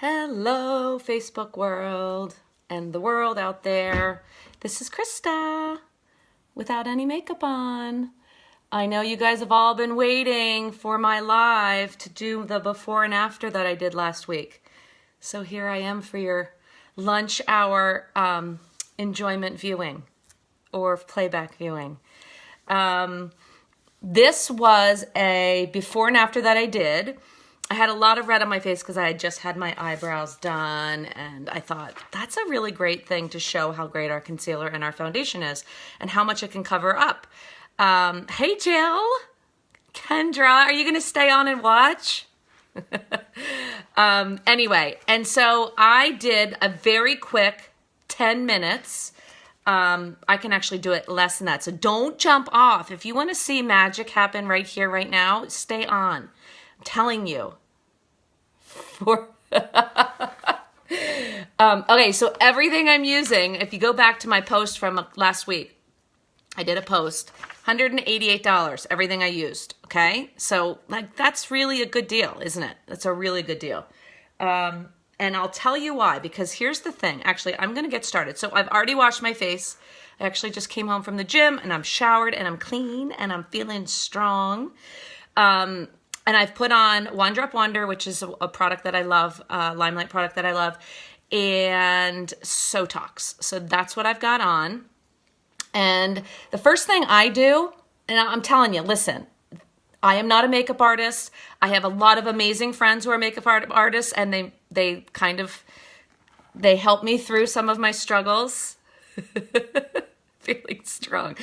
Hello, Facebook world and the world out there. This is Krista without any makeup on. I know you guys have all been waiting for my live to do the before and after that I did last week. So here I am for your lunch hour enjoyment viewing or playback viewing. This was a before and after that I did. I had a lot of red on my face because I had just had my eyebrows done, and I thought that's a really great thing to show how great our concealer and our foundation is and how much it can cover up. Hey Jill, Kendra, are you going to stay on and watch? Anyway, and so I did a very quick 10 minutes. I can actually do it less than that, so don't jump off. If you want to see magic happen right here, right now, stay on. I'm telling you. Okay, so everything I'm using, if you go back to my post from last week, I did a post, $188, everything I used, okay? So, like, that's really a good deal, isn't it? That's a really good deal. And I'll tell you why, because here's the thing. Actually, I'm going to get started. So I've already washed my face. I actually just came home from the gym, and I'm showered, and I'm clean, and I'm feeling strong. And I've put on One Drop Wonder, which is a product that I love, LimeLife product that I love, and Sotox. So that's what I've got on. And the first thing I do, and I'm telling you, listen, I am not a makeup artist. I have a lot of amazing friends who are makeup artists, and they help me through some of my struggles. Feeling strong.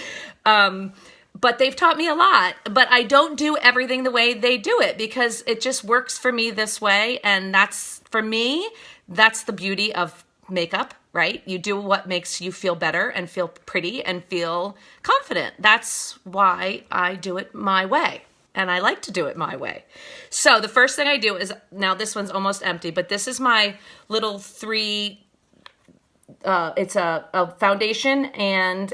But they've taught me a lot, but I don't do everything the way they do it because it just works for me this way. And that's, for me, that's the beauty of makeup, right? You do what makes you feel better and feel pretty and feel confident. That's why I do it my way. And I like to do it my way. So the first thing I do is, now this one's almost empty, but this is my little it's a foundation and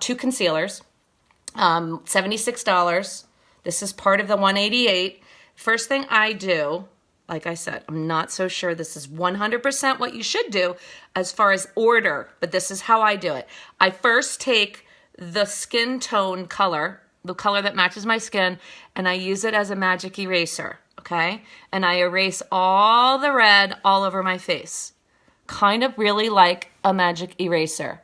two concealers. $76. This is part of the 188. First thing I do, like I said, I'm not so sure this is 100% what you should do as far as order, but this is how I do it. I first take the skin tone color, the color that matches my skin, and I use it as a magic eraser, okay? And I erase all the red all over my face. Kind of really like a magic eraser.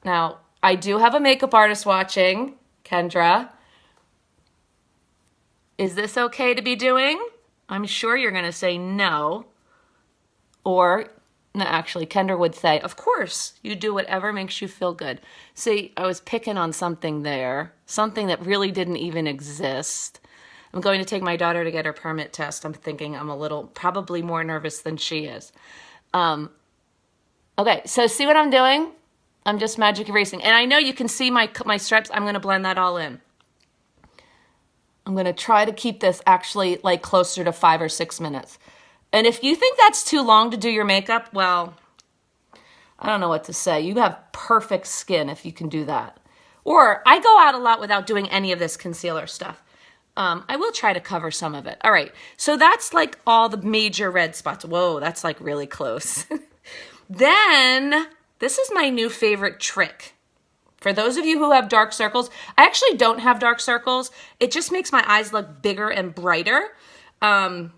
Now, I do have a makeup artist watching, Kendra. Is this okay to be doing? I'm sure you're going to say no. Or, no, actually, Kendra would say, of course, you do whatever makes you feel good. See, I was picking on something there, something that really didn't even exist. I'm going to take my daughter to get her permit test. I'm thinking I'm a little, probably more nervous than she is. Okay, so see what I'm doing? I'm just magic erasing. And I know you can see my stripes. I'm going to blend that all in. I'm going to try to keep this actually like closer to 5 or 6 minutes. And if you think that's too long to do your makeup, well, I don't know what to say. You have perfect skin if you can do that. Or I go out a lot without doing any of this concealer stuff. I will try to cover some of it. All right, so that's like all the major red spots. Whoa, that's like really close. Then, this is my new favorite trick. For those of you who have dark circles, I actually don't have dark circles. It just makes my eyes look bigger and brighter. I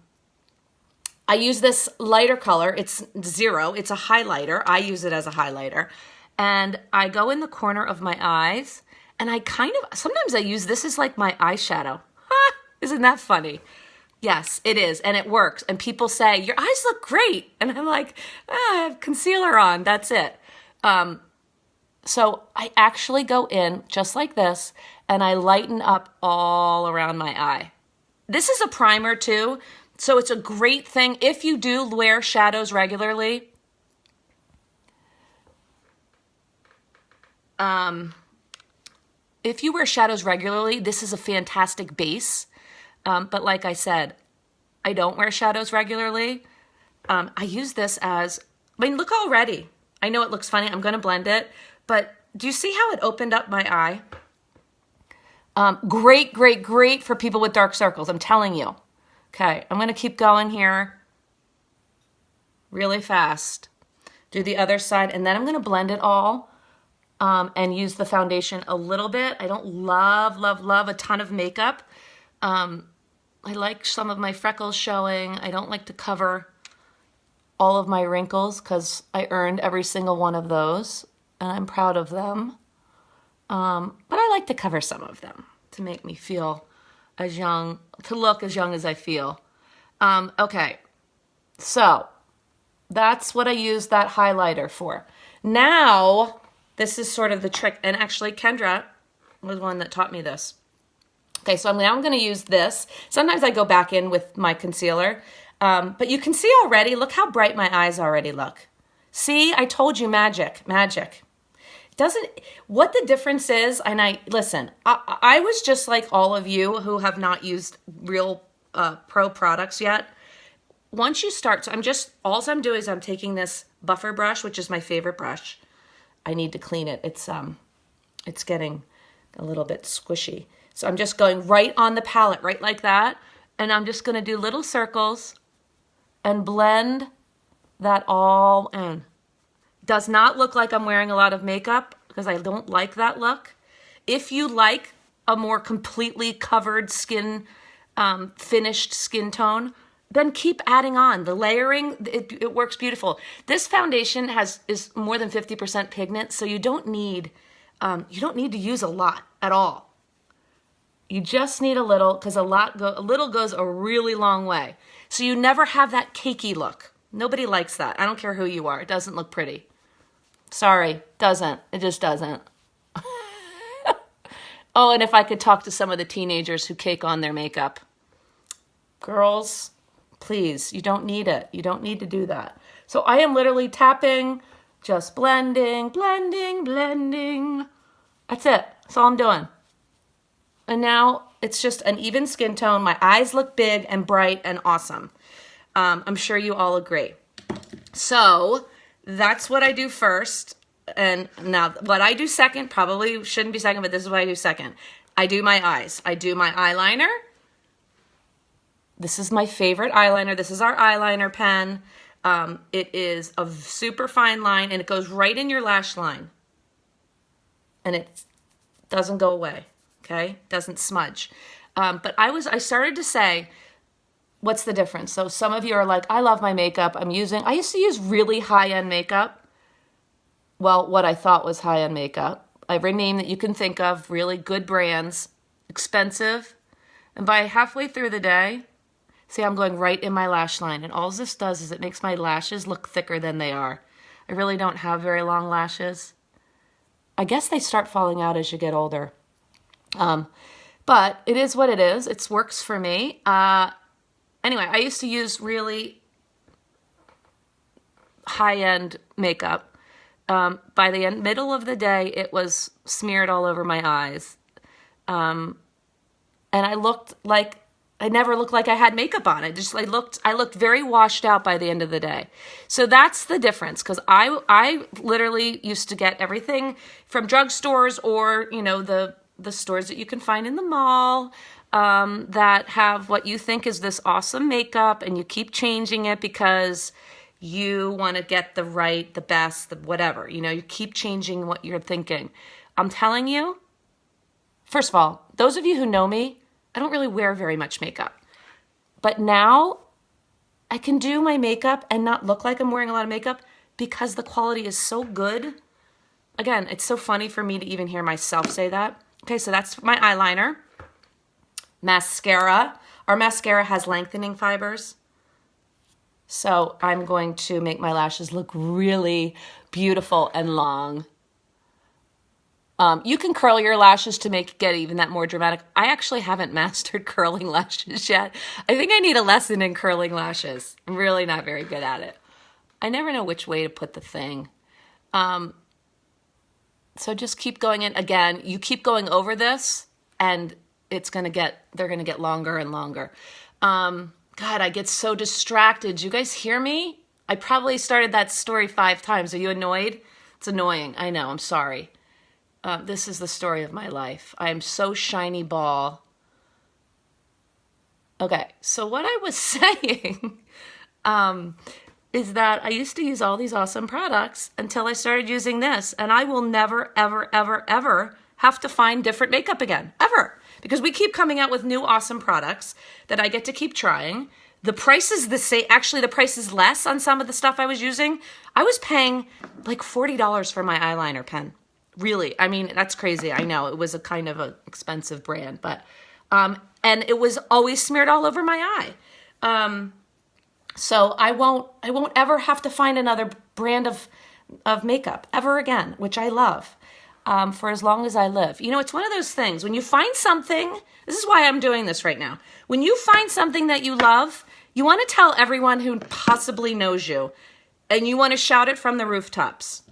use this lighter color. It's 0. It's a highlighter. I use it as a highlighter. And I go in the corner of my eyes, and I sometimes I use this as like my eyeshadow. Isn't that funny? Yes, it is, and it works. And people say, your eyes look great. And I'm like, I have concealer on. That's it. So I actually go in just like this, and I lighten up all around my eye. This is a primer too, so it's a great thing if you do wear shadows regularly. If you wear shadows regularly, this is a fantastic base. But like I said, I don't wear shadows regularly. I use this as, look already. I know it looks funny. I'm going to blend it. But do you see how it opened up my eye? Great, great for people with dark circles. I'm telling you. Okay, I'm going to keep going here. really fast. Do the other side, and then I'm going to blend it all and use the foundation a little bit. I don't love, love, love a ton of makeup. I like some of my freckles showing. I don't like to cover all of my wrinkles because I earned every single one of those, and I'm proud of them. But I like to cover some of them to make me feel as young, to look as young as I feel. Okay, so that's what I use that highlighter for. Now, this is sort of the trick, and actually Kendra was one that taught me this. Okay, so now I'm going to use this. Sometimes I go back in with my concealer, but you can see already, look how bright my eyes already look. See, I told you magic, magic. What the difference is, and listen, I was just like all of you who have not used real pro products yet. Once you start, so all I'm doing is I'm taking this buffer brush, which is my favorite brush. I need to clean it. It's getting a little bit squishy. So I'm just going right on the palette, right like that. And I'm just going to do little circles and blend that all in. Does not look like I'm wearing a lot of makeup because I don't like that look. If you like a more completely covered skin, finished skin tone, then keep adding on. The layering, it works beautiful. This foundation is more than 50% pigment, so you don't need to use a lot at all. You just need a little, because a little goes a really long way. So you never have that cakey look. Nobody likes that. I don't care who you are. It doesn't look pretty. Sorry, doesn't. It just doesn't. Oh, and if I could talk to some of the teenagers who cake on their makeup. Girls, please, you don't need it. You don't need to do that. So I am literally tapping, just blending, blending, blending. That's it. That's all I'm doing. And now it's just an even skin tone. My eyes look big and bright and awesome. I'm sure you all agree. So that's what I do first. And now what I do second, probably shouldn't be second, but this is what I do second. I do my eyes. I do my eyeliner. This is my favorite eyeliner. This is our eyeliner pen. It is a super fine line, and it goes right in your lash line. And it doesn't go away, okay? Doesn't smudge. But I started to say, what's the difference? So some of you are like, I love my makeup. I used to use really high-end makeup. Well, what I thought was high-end makeup. Every name that you can think of, really good brands, expensive. And by halfway through the day, see, I'm going right in my lash line. And all this does is it makes my lashes look thicker than they are. I really don't have very long lashes. I guess they start falling out as you get older. But it is what it is. It works for me. Anyway, I used to use really high-end makeup. By the middle of the day, it was smeared all over my eyes. And I never looked like I had makeup on. I looked very washed out by the end of the day. So that's the difference, because I literally used to get everything from drugstores or, the stores that you can find in the mall that have what you think is this awesome makeup, and you keep changing it because you want to get the best, the whatever. You keep changing what you're thinking. I'm telling you, first of all, those of you who know me, I don't really wear very much makeup. But now I can do my makeup and not look like I'm wearing a lot of makeup because the quality is so good. Again, it's so funny for me to even hear myself say that. Okay, so that's my eyeliner. Mascara. Our mascara has lengthening fibers. So I'm going to make my lashes look really beautiful and long. You can curl your lashes to get even that more dramatic. I actually haven't mastered curling lashes yet. I think I need a lesson in curling lashes. I'm really not very good at it. I never know which way to put the thing. So just keep going in. Again, you keep going over this, and they're going to get longer and longer. God, I get so distracted. You guys hear me? I probably started that story 5 times. Are you annoyed? It's annoying. I know. I'm sorry. This is the story of my life. I am so shiny ball. Okay, so what I was saying is that I used to use all these awesome products until I started using this, and I will never, ever, ever, ever have to find different makeup again, ever. Because we keep coming out with new awesome products that I get to keep trying. The price is the same. Actually, the price is less on some of the stuff I was using. I was paying like $40 for my eyeliner pen. Really, I mean, that's crazy. I know it was a kind of an expensive brand, but, and it was always smeared all over my eye. So I won't ever have to find another brand of makeup ever again, which I love, for as long as I live. You know, it's one of those things when you find something, this is why I'm doing this right now. When you find something that you love, you want to tell everyone who possibly knows you, and you want to shout it from the rooftops.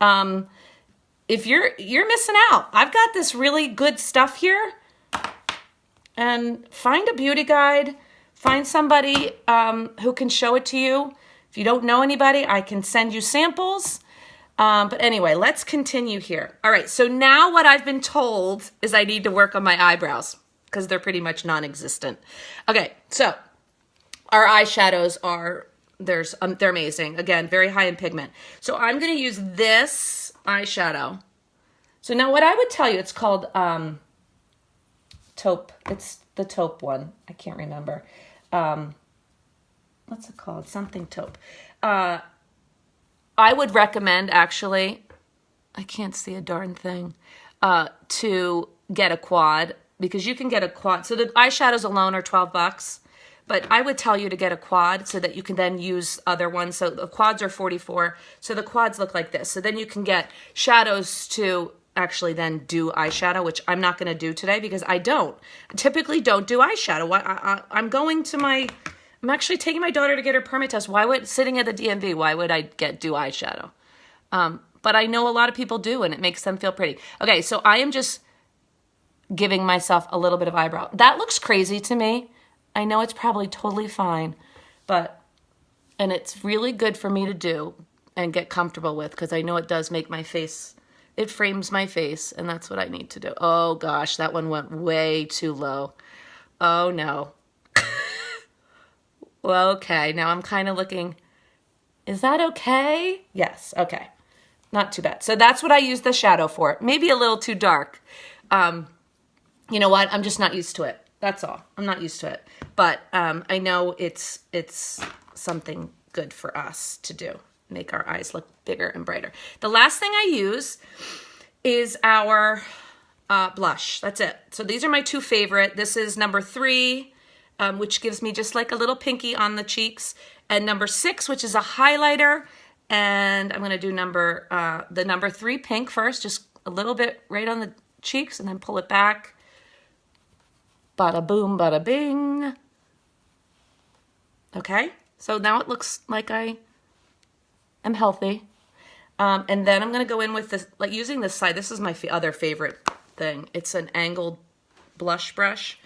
If you're missing out, I've got this really good stuff here, and find a beauty guide. Find somebody who can show it to you. If you don't know anybody, I can send you samples. But anyway, let's continue here. All right, so now what I've been told is I need to work on my eyebrows because they're pretty much non-existent. Okay, so our eyeshadows they're amazing. Again, very high in pigment. So I'm going to use this eyeshadow. So now what I would tell you, it's called taupe. It's the taupe one. I can't remember. What's it called? Something taupe. I would recommend, actually, I can't see a darn thing, to get a quad, because you can get a quad. So the eyeshadows alone are $12, but I would tell you to get a quad so that you can then use other ones. So the quads are $44. So the quads look like this. So then you can get shadows to actually then do eyeshadow, which I'm not going to do today because I typically don't do eyeshadow. I'm actually taking my daughter to get her permit test. Sitting at the DMV, why would I do eyeshadow? But I know a lot of people do, and it makes them feel pretty. Okay, so I am just giving myself a little bit of eyebrow. That looks crazy to me. I know it's probably totally fine, and it's really good for me to do and get comfortable with because I know it does make my face, it frames my face, and that's what I need to do. Oh gosh, that one went way too low. Oh no. Well, okay, now I'm kind of looking, is that okay? Yes, okay. Not too bad. So that's what I use the shadow for. Maybe a little too dark. You know what? I'm just not used to it. That's all. I'm not used to it. But I know it's something good for us to do. Make our eyes look bigger and brighter. The last thing I use is our blush. That's it. So these are my two favorite. This is number 3, which gives me just like a little pinky on the cheeks. And number 6, which is a highlighter. And I'm going to do the number 3 pink first, just a little bit right on the cheeks, and then pull it back. Bada boom, bada bing. Okay, so now it looks like I am healthy. And then I'm going to go in with this, like using this side. This is my other favorite thing. It's an angled blush brush.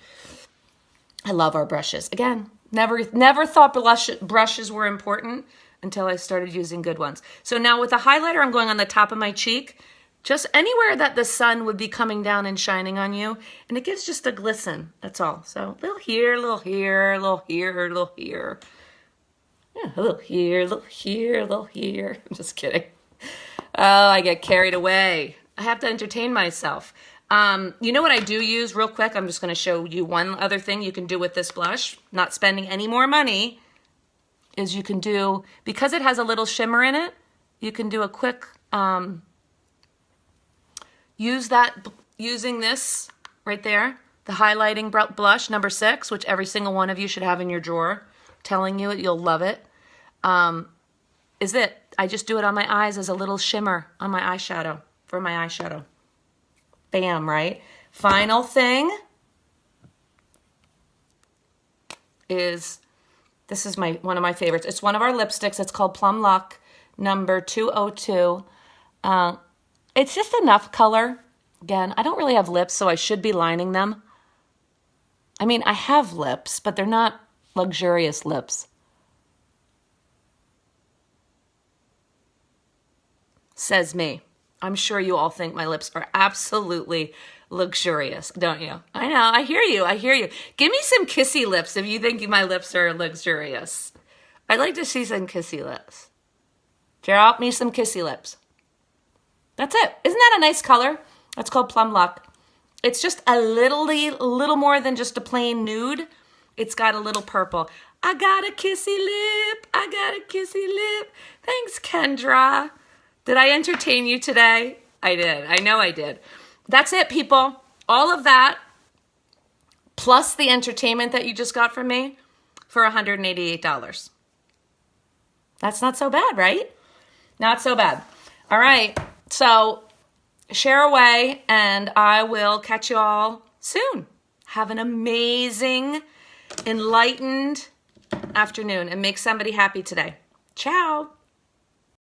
I love our brushes. Again, never thought brushes were important until I started using good ones. So now with the highlighter, I'm going on the top of my cheek, just anywhere that the sun would be coming down and shining on you. And it gives just a glisten, that's all. So a little here, a little here, a little here, a little here. Yeah, a little here, a little here, a little here. I'm just kidding. Oh, I get carried away. I have to entertain myself. You know what I do use real quick? I'm just going to show you one other thing you can do with this blush, not spending any more money, is you can do, because it has a little shimmer in it, you can do a quick, using this right there, the highlighting blush, number 6, which every single one of you should have in your drawer, telling you you'll love it, is it. I just do it on my eyes as a little shimmer on my eyeshadow, for my eyeshadow. Bam, right? Final thing is, this is one of my favorites. It's one of our lipsticks. It's called Plum Luck, number 202. It's just enough color. Again, I don't really have lips, so I should be lining them. I mean, I have lips, but they're not luxurious lips. Says me. I'm sure you all think my lips are absolutely luxurious, don't you? I know, I hear you, I hear you. Give me some kissy lips if you think my lips are luxurious. I'd like to see some kissy lips. Draw me some kissy lips. That's it. Isn't that a nice color? That's called Plum Luck. It's just a little more than just a plain nude. It's got a little purple. I got a kissy lip. I got a kissy lip. Thanks, Kendra. Did I entertain you today? I did. I know I did. That's it, people. All of that, plus the entertainment that you just got from me, for $188. That's not so bad, right? Not so bad. All right. So share away, and I will catch you all soon. Have an amazing, enlightened afternoon, and make somebody happy today. Ciao.